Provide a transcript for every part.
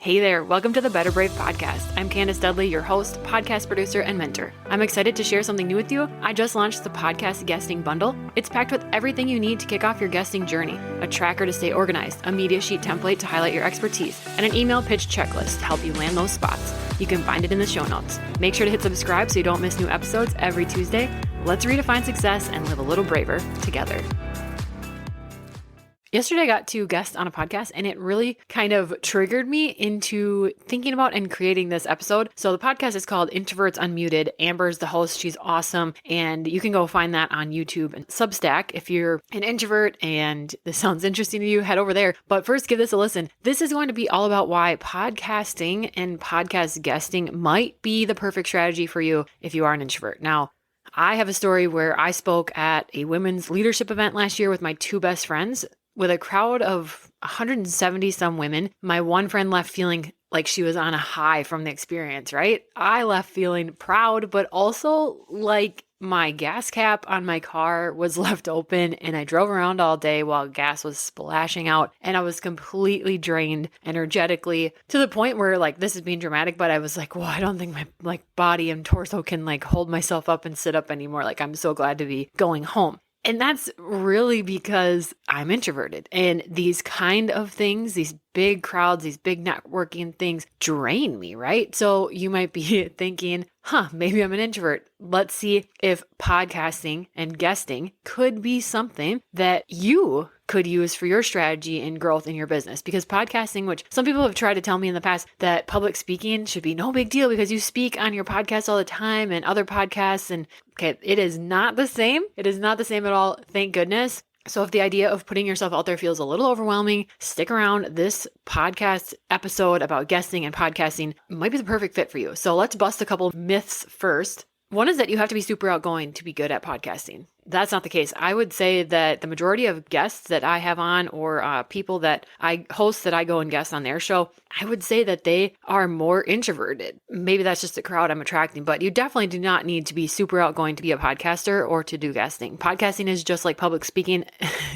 Hey there, welcome to the Better Brave podcast. I'm Candace Dudley, your host, podcast producer, and mentor. I'm excited to share something new with you. I just launched the podcast guesting bundle. It's packed with everything you need to kick off your guesting journey: a tracker to stay organized, a media sheet template to highlight your expertise, and an email pitch checklist to help you land those spots. You can find it in the show notes. Make sure to hit subscribe so you don't miss new episodes every Tuesday. Let's redefine success and live a little braver together. Yesterday, I got to guest on a podcast, and it really kind of triggered me into thinking about and creating this episode. So the podcast is called Introverts Unmuted. Amber's the host. She's awesome. And you can go find that on YouTube and Substack. If you're an introvert and this sounds interesting to you, head over there. But first, give this a listen. This is going to be all about why podcasting and podcast guesting might be the perfect strategy for you if you are an introvert. Now, I have a story where I spoke at a women's leadership event last year with my two best friends. With a crowd of 170 some women, my one friend left feeling like she was on a high from the experience, right? I left feeling proud, but also like my gas cap on my car was left open, and I drove around all day while gas was splashing out, and I was completely drained energetically to the point where, like, this is being dramatic, but I was like, well, I don't think my body and torso can hold myself up and sit up anymore. Like, I'm so glad to be going home. And that's really because I'm introverted, and these kind of things, these big crowds, these big networking things drain me, right? So you might be thinking, maybe I'm an introvert. Let's see if podcasting and guesting could be something that you could use for your strategy and growth in your business. Because podcasting, which some people have tried to tell me in the past that public speaking should be no big deal because you speak on your podcast all the time and other podcasts. And okay, it is not the same. It is not the same at all. Thank goodness. So if the idea of putting yourself out there feels a little overwhelming, stick around. This podcast episode about guesting and podcasting might be the perfect fit for you. So let's bust a couple myths first. One is that you have to be super outgoing to be good at podcasting. That's not the case. I would say that the majority of guests that I have on, or people that I host that I go and guest on their show, I would say that they are more introverted. Maybe that's just the crowd I'm attracting, but you definitely do not need to be super outgoing to be a podcaster or to do guesting. Podcasting is just like public speaking.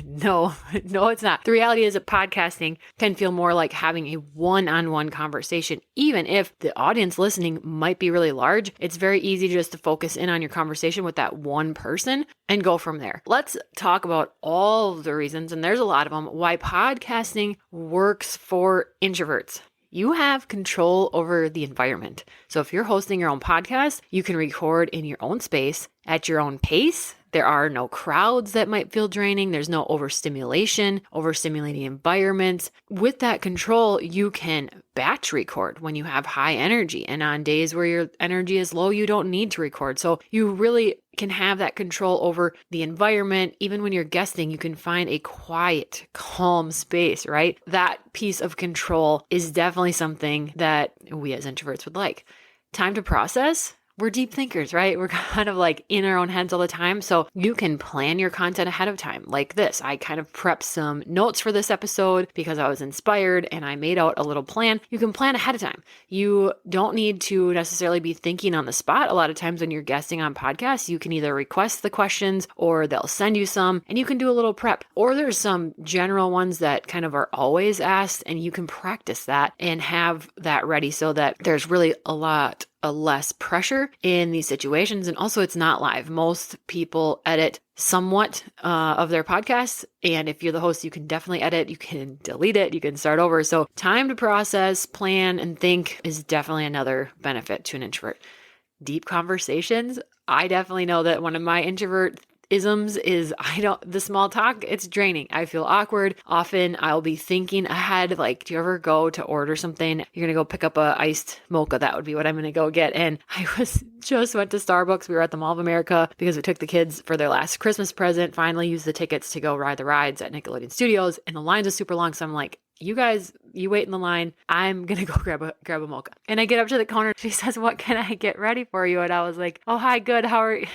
No, it's not. The reality is that podcasting can feel more like having a one-on-one conversation. Even if the audience listening might be really large, it's very easy just to focus in on your conversation with that one person and go from there. Let's talk about all the reasons, and there's a lot of them, why podcasting works for introverts. You have control over the environment. So if you're hosting your own podcast, you can record in your own space at your own pace. There are no crowds that might feel draining. There's no overstimulating environments. With that control, you can batch record when you have high energy. And on days where your energy is low, you don't need to record. So you really can have that control over the environment. Even when you're guesting, you can find a quiet, calm space, right? That piece of control is definitely something that we as introverts would like. Time to process. We're deep thinkers, right? We're kind of like in our own heads all the time. So you can plan your content ahead of time like this. I kind of prepped some notes for this episode because I was inspired and I made out a little plan. You can plan ahead of time. You don't need to necessarily be thinking on the spot. A lot of times when you're guesting on podcasts, you can either request the questions or they'll send you some and you can do a little prep. Or there's some general ones that kind of are always asked and you can practice that and have that ready so that there's really a less pressure in these situations. And also it's not live. Most people edit somewhat of their podcasts. And if you're the host, you can definitely edit, you can delete it, you can start over. So time to process, plan, and think is definitely another benefit to an introvert. Deep conversations. I definitely know that one of my introvert isms is the small talk, it's draining. I feel awkward. Often I'll be thinking ahead, like, do you ever go to order something? You're going to go pick up a iced mocha. That would be what I'm going to go get. And I just went to Starbucks. We were at the Mall of America because we took the kids for their last Christmas present, finally used the tickets to go ride the rides at Nickelodeon Studios. And the lines are super long. So I'm like, you guys, you wait in the line. I'm going to go grab a mocha. And I get up to the counter. She says, what can I get ready for you? And I was like, oh, hi, good. How are you?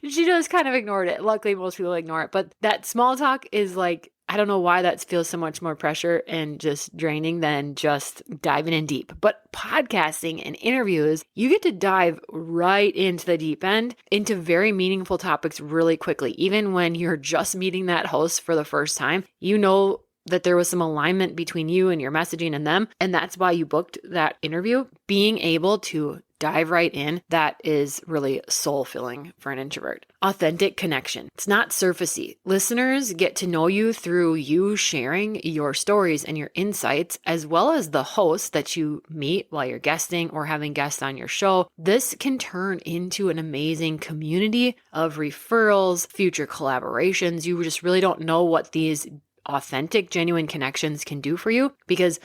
She just kind of ignored it. Luckily, most people ignore it. But that small talk is like, I don't know why that feels so much more pressure and just draining than just diving in deep. But podcasting and interviews, you get to dive right into the deep end, into very meaningful topics really quickly. Even when you're just meeting that host for the first time, you know that there was some alignment between you and your messaging and them, and that's why you booked that interview, being able to dive right in, that is really soul-filling for an introvert. Authentic connection. It's not surfacey. Listeners get to know you through you sharing your stories and your insights, as well as the hosts that you meet while you're guesting or having guests on your show. This can turn into an amazing community of referrals, future collaborations. You just really don't know what these authentic, genuine connections can do for you because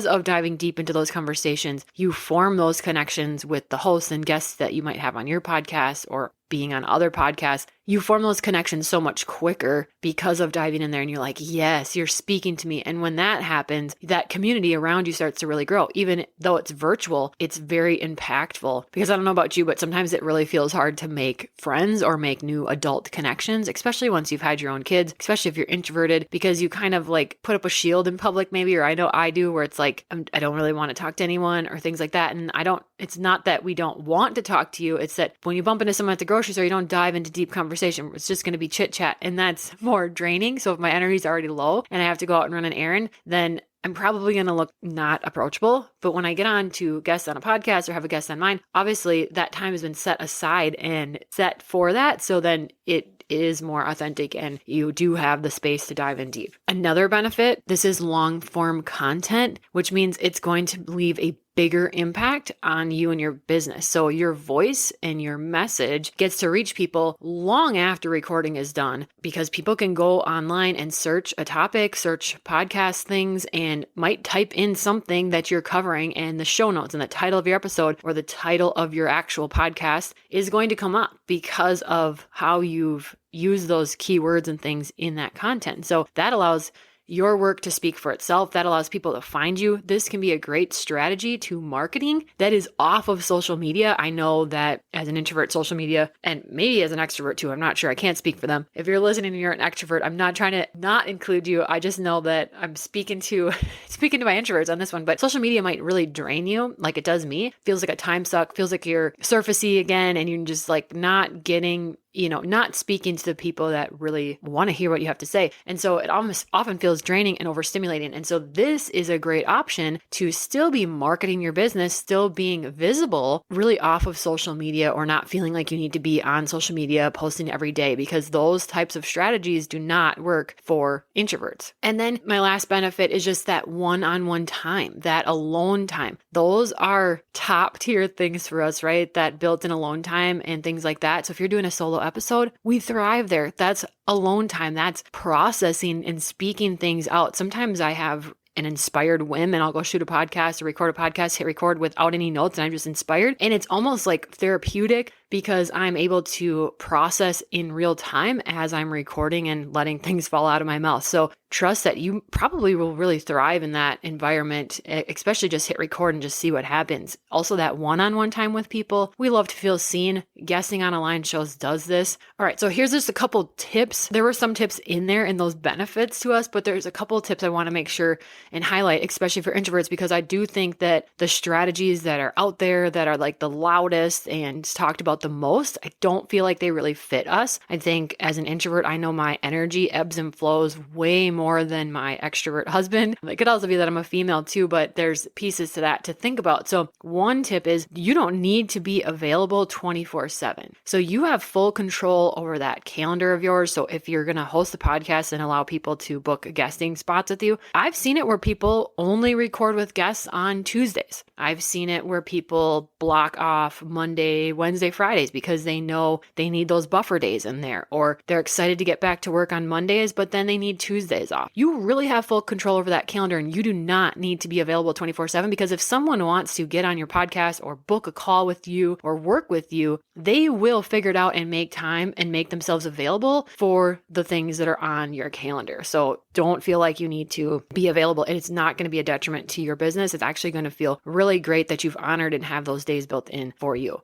of diving deep into those conversations, you form those connections with the hosts and guests that you might have on your podcast or being on other podcasts. You form those connections so much quicker because of diving in there and you're like, yes, you're speaking to me. And when that happens, that community around you starts to really grow. Even though it's virtual, it's very impactful because I don't know about you, but sometimes it really feels hard to make friends or make new adult connections, especially once you've had your own kids, especially if you're introverted, because you kind of like put up a shield in public maybe, or I know I do, where it's like, I don't really want to talk to anyone or things like that. And it's not that we don't want to talk to you. It's that when you bump into someone at the grocery store, you don't dive into deep conversation. It's just going to be chit chat, and that's more draining. So if my energy is already low and I have to go out and run an errand, then I'm probably going to look not approachable. But when I get on to guests on a podcast or have a guest on mine, obviously that time has been set aside and set for that. So then it is more authentic and you do have the space to dive in deep. Another benefit, this is long form content, which means it's going to leave a bigger impact on you and your business. So your voice and your message gets to reach people long after recording is done because people can go online and search a topic, search podcast things, and might type in something that you're covering, and the show notes and the title of your episode or the title of your actual podcast is going to come up because of how you've used those keywords and things in that content. So that allows your work to speak for itself. That allows people to find you. This can be a great strategy to marketing that is off of social media. I know that as an introvert, social media, and maybe as an extrovert too, I'm not sure. I can't speak for them. If you're listening and you're an extrovert, I'm not trying to not include you. I just know that I'm speaking to my introverts on this one, but social media might really drain you like it does me. Feels like a time suck, feels like you're surfacey again, and you're just like not getting, not speaking to the people that really want to hear what you have to say. And so it almost often feels draining and overstimulating. And so this is a great option to still be marketing your business, still being visible really off of social media, or not feeling like you need to be on social media posting every day, because those types of strategies do not work for introverts. And then my last benefit is just that one-on-one time, that alone time. Those are top tier things for us, right? That built-in alone time and things like that. So if you're doing a solo episode, we thrive there. That's alone time. That's processing and speaking things out. Sometimes I have an inspired whim and I'll go shoot a podcast or record a podcast, hit record without any notes, and I'm just inspired. And it's almost like therapeutic because I'm able to process in real time as I'm recording and letting things fall out of my mouth. So trust that you probably will really thrive in that environment, especially just hit record and just see what happens. Also, that one-on-one time with people. We love to feel seen. Guesting on online shows does this. All right, so here's just a couple tips. There were some tips in there in those benefits to us, but there's a couple of tips I want to make sure and highlight, especially for introverts, because I do think that the strategies that are out there that are like the loudest and talked about the most, I don't feel like they really fit us. I think as an introvert, I know my energy ebbs and flows way more than my extrovert husband. It could also be that I'm a female too, but there's pieces to that to think about. So one tip is you don't need to be available 24/7. So you have full control over that calendar of yours. So if you're going to host a podcast and allow people to book guesting spots with you, I've seen it where people only record with guests on Tuesdays. I've seen it where people block off Monday, Wednesday, Fridays because they know they need those buffer days in there, or they're excited to get back to work on Mondays, but then they need Tuesdays off. You really have full control over that calendar, and you do not need to be available 24/7, because if someone wants to get on your podcast or book a call with you or work with you, they will figure it out and make time and make themselves available for the things that are on your calendar. So don't feel like you need to be available. It's not going to be a detriment to your business. It's actually going to feel really great that you've honored and have those days built in for you.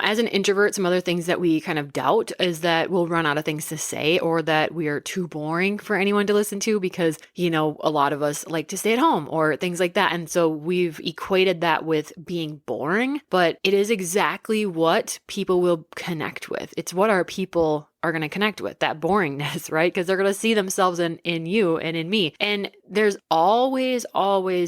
As an introvert, some other things that we kind of doubt is that we'll run out of things to say, or that we are too boring for anyone to listen to because, a lot of us like to stay at home or things like that. And so we've equated that with being boring, but it is exactly what people will connect with. It's what our people are going to connect with, that boringness, right? Because they're going to see themselves in you and in me. And there's always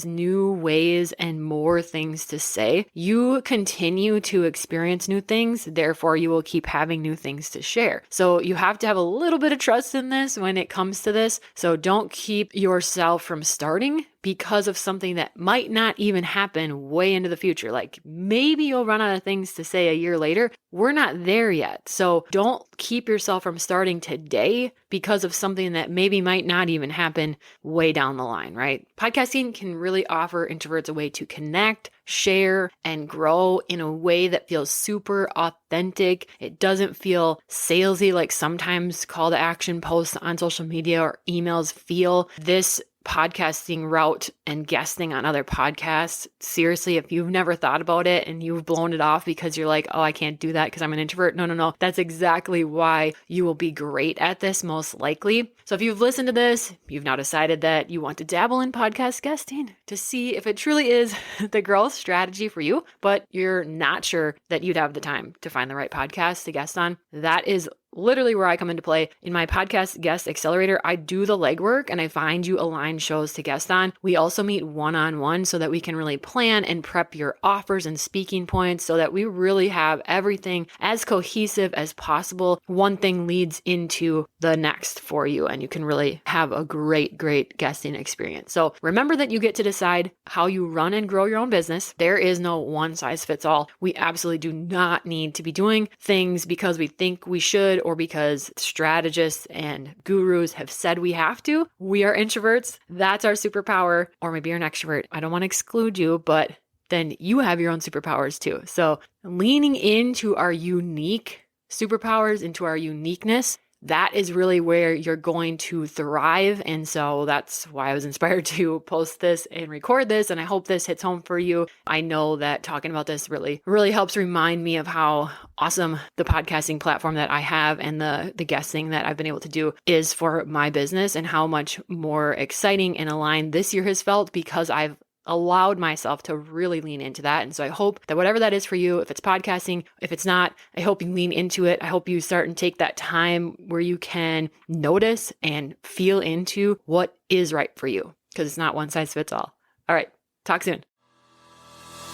new ways and more things to say. You continue to experience new things, therefore you will keep having new things to share. So you have to have a little bit of trust in this when it comes to this. So don't keep yourself from starting because of something that might not even happen way into the future. Like maybe you'll run out of things to say a year later. We're not there yet. So don't keep yourself from starting today because of something that maybe might not even happen way down the line, right? Podcasting can really offer introverts a way to connect, share, and grow in a way that feels super authentic. It doesn't feel salesy like sometimes call to action posts on social media or emails feel. This podcasting route and guesting on other podcasts, seriously, if you've never thought about it and you've blown it off because you're like, oh, I can't do that because I'm an introvert. No. That's exactly why you will be great at this, most likely. So if you've listened to this, you've now decided that you want to dabble in podcast guesting to see if it truly is the growth strategy for you, but you're not sure that you'd have the time to find the right podcast to guest on. That is literally where I come into play. In my podcast guest accelerator, I do the legwork and I find you aligned shows to guest on. We also meet one-on-one so that we can really plan and prep your offers and speaking points so that we really have everything as cohesive as possible. One thing leads into the next for you and you can really have a great guesting experience. So remember that you get to decide how you run and grow your own business. There is no one size fits all. We absolutely do not need to be doing things because we think we should or because strategists and gurus have said we have to. We are introverts. That's our superpower. Or maybe you're an extrovert. I don't want to exclude you, but then you have your own superpowers too. So leaning into our unique superpowers, into our uniqueness, that is really where you're going to thrive. And so that's why I was inspired to post this and record this. And I hope this hits home for you. I know that talking about this really helps remind me of how awesome the podcasting platform that I have and the guesting that I've been able to do is for my business and how much more exciting and aligned this year has felt because I've allowed myself to really lean into that. And so I hope that whatever that is for you, if it's podcasting, if it's not, I hope you lean into it. I hope you start and take that time where you can notice and feel into what is right for you because it's not one size fits all. All right. Talk soon.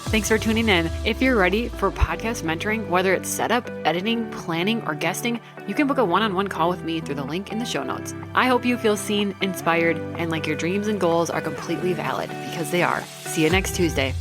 Thanks for tuning in. If you're ready for podcast mentoring, whether it's setup, editing, planning, or guesting, you can book a one-on-one call with me through the link in the show notes. I hope you feel seen, inspired, and like your dreams and goals are completely valid because they are. See you next Tuesday.